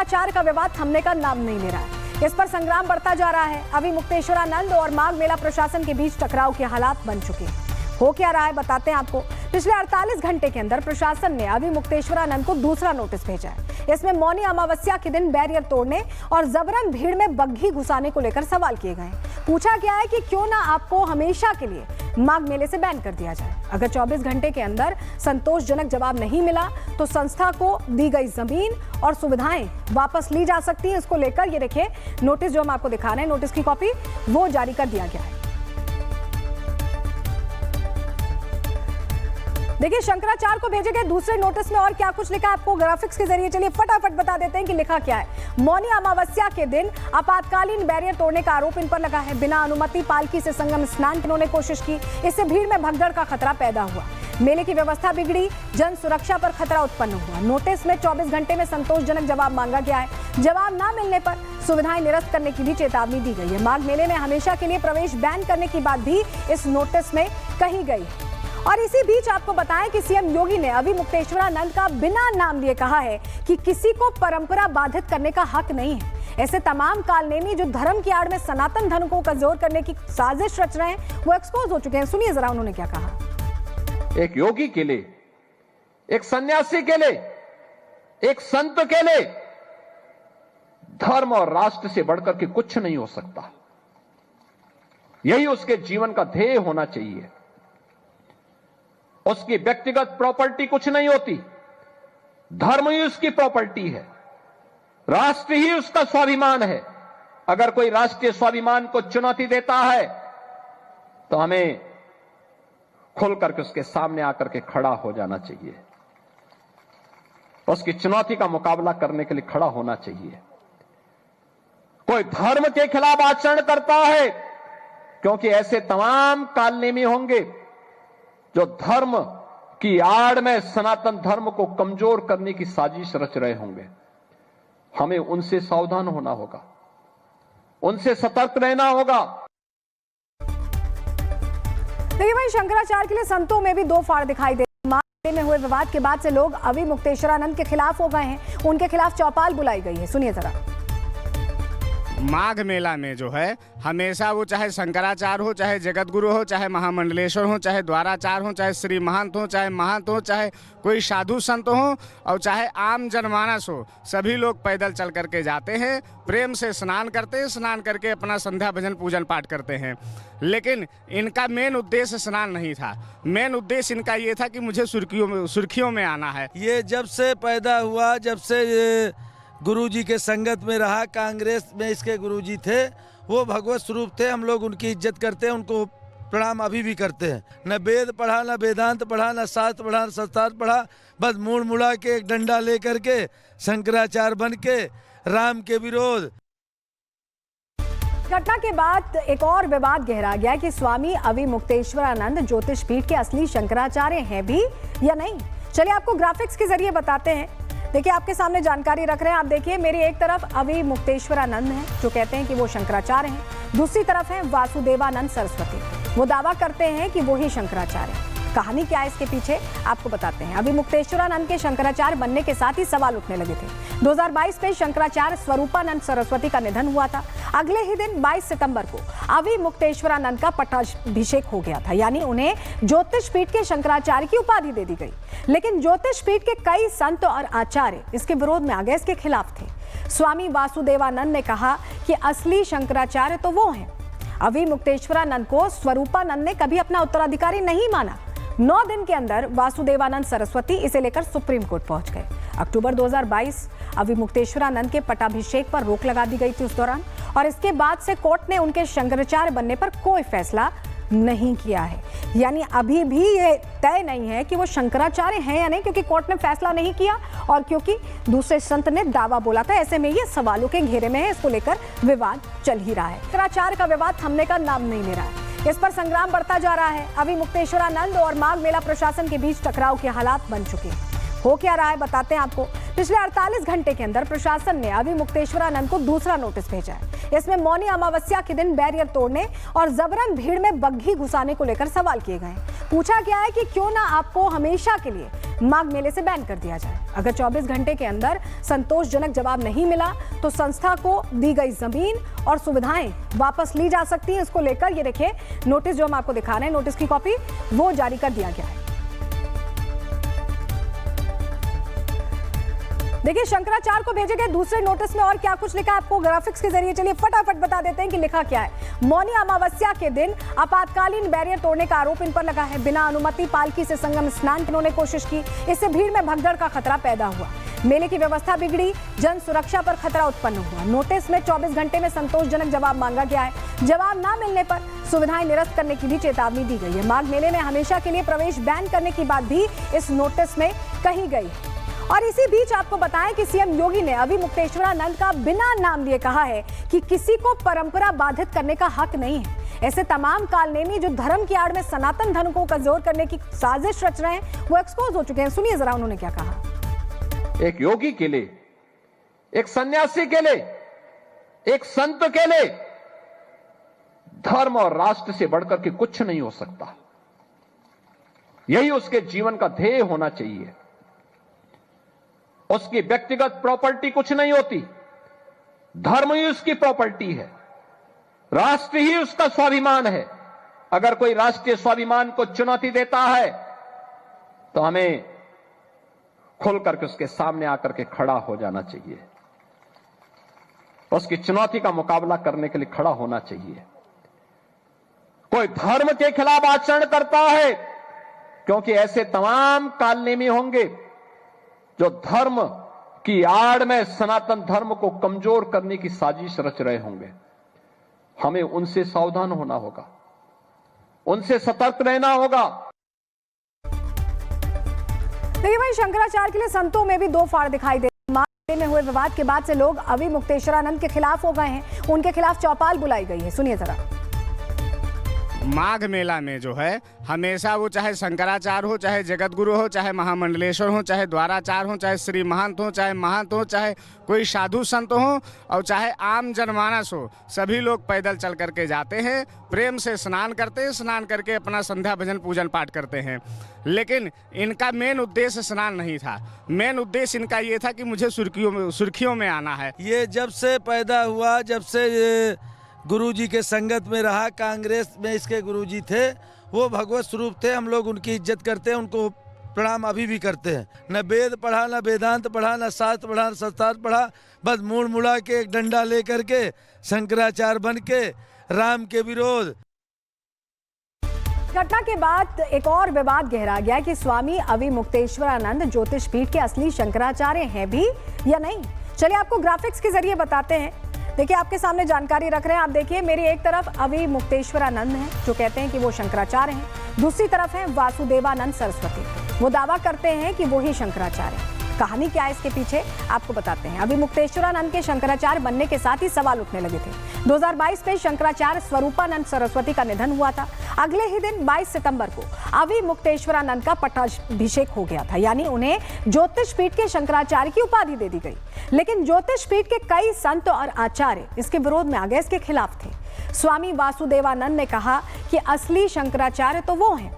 शंकराचार्य का विवाद थमने का नाम नहीं ले रहा है। इस पर संग्राम बढ़ता जा रहा है। अभी मुक्तेश्वरानंद और माघ मेला प्रशासन के बीच टकराव के हालात बन चुके हैं। हो क्या रहा है बताते हैं आपको। पिछले 48 घंटे के अंदर प्रशासन ने अभी मुक्तेश्वरानंद को दूसरा नोटिस भेजा है। इसमें मौनी अमावस्या के दिन बैरियर तोड़ने और जबरन भीड़ में बग्घी घुसाने को लेकर सवाल किए गए। पूछा गया है कि क्यों ना आपको हमेशा के लिए माघ मेले से बैन कर दिया जाए। अगर 24 घंटे के अंदर संतोषजनक जवाब नहीं मिला तो संस्था को दी गई जमीन और सुविधाएं वापस ली जा सकती है। इसको लेकर ये देखिए नोटिस जो हम आपको दिखा रहे हैं, नोटिस की कॉपी वो जारी कर दिया गया है। देखिए शंकराचार्य को भेजे गए दूसरे नोटिस में और क्या कुछ लिखा है आपको ग्राफिक्स के जरिए चलिए फटाफट बता देते हैं कि लिखा क्या है। मौनी अमावस्या के दिन आपातकालीन बैरियर तोड़ने का आरोप इन पर लगा है। बिना अनुमति पालकी से संगम स्नान की उन्होंने कोशिश की, इससे भीड़ में भगदड़ का खतरा पैदा हुआ। मेले की व्यवस्था बिगड़ी, जन सुरक्षा पर खतरा उत्पन्न हुआ। नोटिस में 24 घंटे में संतोषजनक जवाब मांगा गया है। जवाब न मिलने पर सुविधाएं निरस्त करने की भी चेतावनी दी गई है। माघ मेले में हमेशा के लिए प्रवेश बैन करने की बात भी इस नोटिस में कही गई है। और इसी बीच आपको बताएं कि सीएम योगी ने अभी मुक्तेश्वरानंद का बिना नाम लिए कहा है कि किसी को परंपरा बाधित करने का हक नहीं है। ऐसे तमाम कालनेमी जो धर्म की आड़ में सनातन धर्म को कमजोर करने की साजिश रच रहे हैं वो एक्सपोज हो चुके हैं। सुनिए जरा उन्होंने क्या कहा। एक योगी के लिए, एक सन्यासी के लिए, एक संत के लिए धर्म और राष्ट्र से बढ़कर के कुछ नहीं हो सकता। यही उसके जीवन का ध्येय होना चाहिए। उसकी व्यक्तिगत प्रॉपर्टी कुछ नहीं होती, धर्म ही उसकी प्रॉपर्टी है, राष्ट्र ही उसका स्वाभिमान है। अगर कोई राष्ट्रीय स्वाभिमान को चुनौती देता है तो हमें खुल करके उसके सामने आकर के खड़ा हो जाना चाहिए, उसकी चुनौती का मुकाबला करने के लिए खड़ा होना चाहिए। कोई धर्म के खिलाफ आचरण करता है, क्योंकि ऐसे तमाम कालनेमी होंगे जो धर्म की आड़ में सनातन धर्म को कमजोर करने की साजिश रच रहे होंगे। हमें उनसे सावधान होना होगा, उनसे सतर्क रहना होगा। देखिए भाई शंकराचार्य के लिए संतों में भी दो फाड़ दिखाई दे। माघ मेले में हुए विवाद के बाद से लोग अभी मुक्तेश्वरानंद के खिलाफ हो गए हैं, उनके खिलाफ चौपाल बुलाई गई है। सुनिए जरा। माघ मेला में जो है हमेशा वो चाहे शंकराचार्य हो, चाहे जगत गुरु हो, चाहे महामंडलेश्वर हो, चाहे द्वाराचार्य हो, चाहे श्री महंत हो, चाहे महंत हो, चाहे कोई साधु संत हो और चाहे आम जनमानस हो, सभी लोग पैदल चल करके जाते हैं, प्रेम से स्नान करते हैं, स्नान करके अपना संध्या भजन पूजन पाठ करते हैं। लेकिन इनका मेन उद्देश्य स्नान नहीं था। मेन उद्देश्य इनका ये था कि मुझे सुर्खियों में आना है। ये जब से पैदा हुआ, जब से गुरुजी के संगत में रहा, कांग्रेस में इसके गुरुजी थे, वो भगवत स्वरूप थे। हम लोग उनकी इज्जत करते हैं, उनको प्रणाम अभी भी करते हैं। न वेद पढ़ा, न वेदांत पढ़ा, न शास्त्र पढ़ा, न शास्त्र पढ़ा, बस मुड़ मुड़ा के एक डंडा लेकर के शंकराचार्य बन के राम के विरोध। घटना के बाद एक और विवाद गहरा गया कि स्वामी अभी मुक्तेश्वरानंद ज्योतिष पीठ के असली शंकराचार्य हैं भी या नहीं। चलिए आपको ग्राफिक्स के जरिए बताते हैं। देखिए आपके सामने जानकारी रख रहे हैं। आप देखिए मेरी एक तरफ अभी मुक्तेश्वरानंद हैं जो कहते हैं कि वो शंकराचार्य हैं, दूसरी तरफ है वासुदेवानंद सरस्वती, वो दावा करते हैं कि वो ही शंकराचार्य हैं। कहानी क्या है इसके पीछे आपको बताते हैं। अभी मुक्तेश्वरानंद के शंकराचार्य बनने के साथ ही सवाल उठने लगे थे। 2022 में शंकराचार्य स्वरूपानंद सरस्वती का निधन हुआ था। अगले ही दिन 22 सितंबर को अभी मुक्तेश्वरानंद का पट्टाभिषेक हो गया था, यानी उन्हें ज्योतिष पीठ के शंकराचार्य की उपाधि दे दी गई। लेकिन ज्योतिष पीठ के कई संत और आचार्य इसके विरोध में आ गए, इसके खिलाफ थे। स्वामी वासुदेवानंद ने कहा कि असली शंकराचार्य तो वो हैं। अभी मुक्तेश्वरानंद को स्वरूपानंद ने कभी अपना उत्तराधिकारी नहीं माना। 9 दिन के अंदर वासुदेवानंद सरस्वती इसे लेकर सुप्रीम कोर्ट पहुंच गए। अक्टूबर 2022 अभी मुक्तेश्वरानंद के पट्टाभिषेक पर रोक लगा दी गई थी उस दौरान, और इसके बाद से कोर्ट ने उनके शंकराचार्य बनने पर कोई फैसला नहीं किया है। यानी अभी भी ये तय नहीं है कि वो शंकराचार्य हैं या नहीं, क्योंकि कोर्ट ने फैसला नहीं किया और क्योंकि दूसरे संत ने दावा बोला था। ऐसे में ये सवालों के घेरे में है, इसको लेकर विवाद चल ही रहा है। शंकराचार्य का विवाद थमने का नाम नहीं ले रहा है। इस पर संग्राम बढ़ता जा रहा है। अभी मुक्तेश्वरानंद और माघ मेला प्रशासन के बीच टकराव के हालात बन चुके हैं। हो क्या रहा है बताते हैं आपको। पिछले 48 घंटे के अंदर प्रशासन ने अवि मुक्तेश्वरानंद को दूसरा नोटिस भेजा है। इसमें मौनी अमावस्या के दिन बैरियर तोड़ने और जबरन भीड़ में बग्घी घुसाने को लेकर सवाल किए गए। पूछा गया है कि क्यों ना आपको हमेशा के लिए माघ मेले से बैन कर दिया जाए। अगर 24 घंटे के अंदर संतोषजनक जवाब नहीं मिला तो संस्था को दी गई जमीन और सुविधाएं वापस ली जा सकती हैं। इसको लेकर ये देखिए नोटिस जो हम आपको दिखा रहे हैं, नोटिस की कॉपी वो जारी कर दिया गया है। देखिए शंकराचार्य को भेजे गए दूसरे नोटिस में और क्या कुछ लिखा है आपको ग्राफिक्स के जरिए चलिए फटाफट बता देते हैं कि लिखा क्या है। मौनी अमावस्या के दिन आपातकालीन बैरियर तोड़ने का आरोप इन पर लगा है। बिना अनुमति पालकी से संगम स्नान की इन्होंने कोशिश की, इससे भीड़ में भगदड़ का खतरा पैदा हुआ। मेले की व्यवस्था बिगड़ी, जन सुरक्षा पर खतरा उत्पन्न हुआ। नोटिस में 24 घंटे में संतोषजनक जवाब मांगा गया है। जवाब न मिलने पर सुविधाएं निरस्त करने की भी चेतावनी दी गई है। माघ मेले में हमेशा के लिए प्रवेश बैन करने की बात भी इस नोटिस में कही गई है। और इसी बीच आपको बताएं कि सीएम योगी ने अवि मुक्तेश्वरानंद का बिना नाम लिए कहा है कि किसी को परंपरा बाधित करने का हक नहीं है। ऐसे तमाम कालनेमी जो धर्म की आड़ में सनातन धर्म को कमजोर करने की साजिश रच रहे हैं वो एक्सपोज हो चुके हैं। सुनिए जरा उन्होंने क्या कहा। एक योगी के लिए, एक सन्यासी के लिए, एक संत के लिए धर्म और राष्ट्र से बढ़कर के कुछ नहीं हो सकता। यही उसके जीवन का ध्येय होना चाहिए। उसकी व्यक्तिगत प्रॉपर्टी कुछ नहीं होती, धर्म ही उसकी प्रॉपर्टी है, राष्ट्र ही उसका स्वाभिमान है। अगर कोई राष्ट्रीय स्वाभिमान को चुनौती देता है तो हमें खुल करके उसके सामने आकर के खड़ा हो जाना चाहिए, उसकी चुनौती का मुकाबला करने के लिए खड़ा होना चाहिए। कोई धर्म के खिलाफ आचरण करता है, क्योंकि ऐसे तमाम कालनेमी होंगे जो धर्म की आड़ में सनातन धर्म को कमजोर करने की साजिश रच रहे होंगे। हमें उनसे सावधान होना होगा, उनसे सतर्क रहना होगा। देखिए भाई शंकराचार्य के लिए संतों में भी दो फाड़ दिखाई दे। माघ में हुए विवाद के बाद से लोग अवि मुक्तेश्वरानंद के खिलाफ हो गए हैं, उनके खिलाफ चौपाल बुलाई गई है। सुनिए जरा। माघ मेला में जो है हमेशा वो चाहे शंकराचार्य हो, चाहे जगत गुरु हो, चाहे महामंडलेश्वर हो, चाहे द्वाराचार्य हो, चाहे श्री महंत हो, चाहे महंत हो, चाहे कोई साधु संत हो और चाहे आम जनमानस हो, सभी लोग पैदल चल करके जाते हैं, प्रेम से स्नान करते हैं, स्नान करके अपना संध्या भजन पूजन पाठ करते हैं। लेकिन इनका मेन उद्देश्य स्नान नहीं था, मेन उद्देश्य इनका ये था कि मुझे सुर्खियों में आना है। ये जब से पैदा हुआ, जब से गुरुजी के संगत में रहा, कांग्रेस में इसके गुरुजी थे, वो भगवत स्वरूप थे। हम लोग उनकी इज्जत करते हैं, उनको प्रणाम अभी भी करते हैं। न वेद पढ़ा, न वेदांत पढ़ा, न शास्त्र पढ़ा, न शास्त्रार्थ पढ़ा, बस मुड़ मुड़ा के एक डंडा लेकर के शंकराचार्य बन के राम के विरोध। घटना के बाद एक और विवाद गहरा गया कि स्वामी अवि मुक्तेश्वरानंद ज्योतिष पीठ के असली शंकराचार्य हैं भी या नहीं। चलिए आपको ग्राफिक्स के जरिए बताते हैं। देखिए आपके सामने जानकारी रख रहे हैं आप। देखिए मेरी एक तरफ अवि मुक्तेश्वरानंद हैं जो कहते हैं कि वो शंकराचार्य हैं, दूसरी तरफ है वासुदेवानंद सरस्वती, वो दावा करते हैं कि वो ही शंकराचार्य हैं। कहानी क्या है इसके पीछे आपको बताते हैं। अवि मुक्तेश्वरानंद के शंकराचार्य बनने के साथ ही सवाल उठने लगे थे। 2022 में शंकराचार्य स्वरूपानंद सरस्वती का निधन हुआ था। अगले ही दिन 22 सितंबर को अवि मुक्तेश्वरानंद का पट्टाभिषेक हो गया था, यानी उन्हें ज्योतिष पीठ के शंकराचार्य की उपाधि दे दी गई। लेकिन ज्योतिष पीठ के कई संत और आचार्य इसके विरोध में आ गए, इसके खिलाफ थे। स्वामी वासुदेवानंद ने कहा कि असली शंकराचार्य तो वो हैं।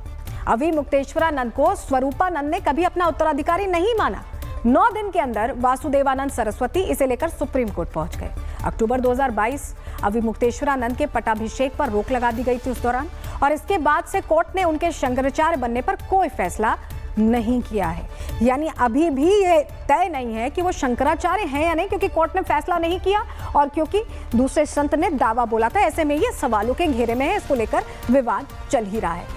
अवि मुक्तेश्वरानंद को स्वरूपानंद ने कभी अपना उत्तराधिकारी नहीं माना। 9 दिन के अंदर वासुदेवानंद सरस्वती इसे लेकर सुप्रीम कोर्ट पहुंच गए। अक्टूबर 2022 अवि मुक्तेश्वरानंद के पट्टाभिषेक पर रोक लगा दी गई थी उस दौरान, और इसके बाद से कोर्ट ने उनके शंकराचार्य बनने पर कोई फैसला नहीं किया है। यानी अभी भी ये तय नहीं है कि वो शंकराचार्य हैं या नहीं, क्योंकि कोर्ट ने फैसला नहीं किया और क्योंकि दूसरे संत ने दावा बोला था। ऐसे में ये सवालों के घेरे में है, इसको लेकर विवाद चल ही रहा है।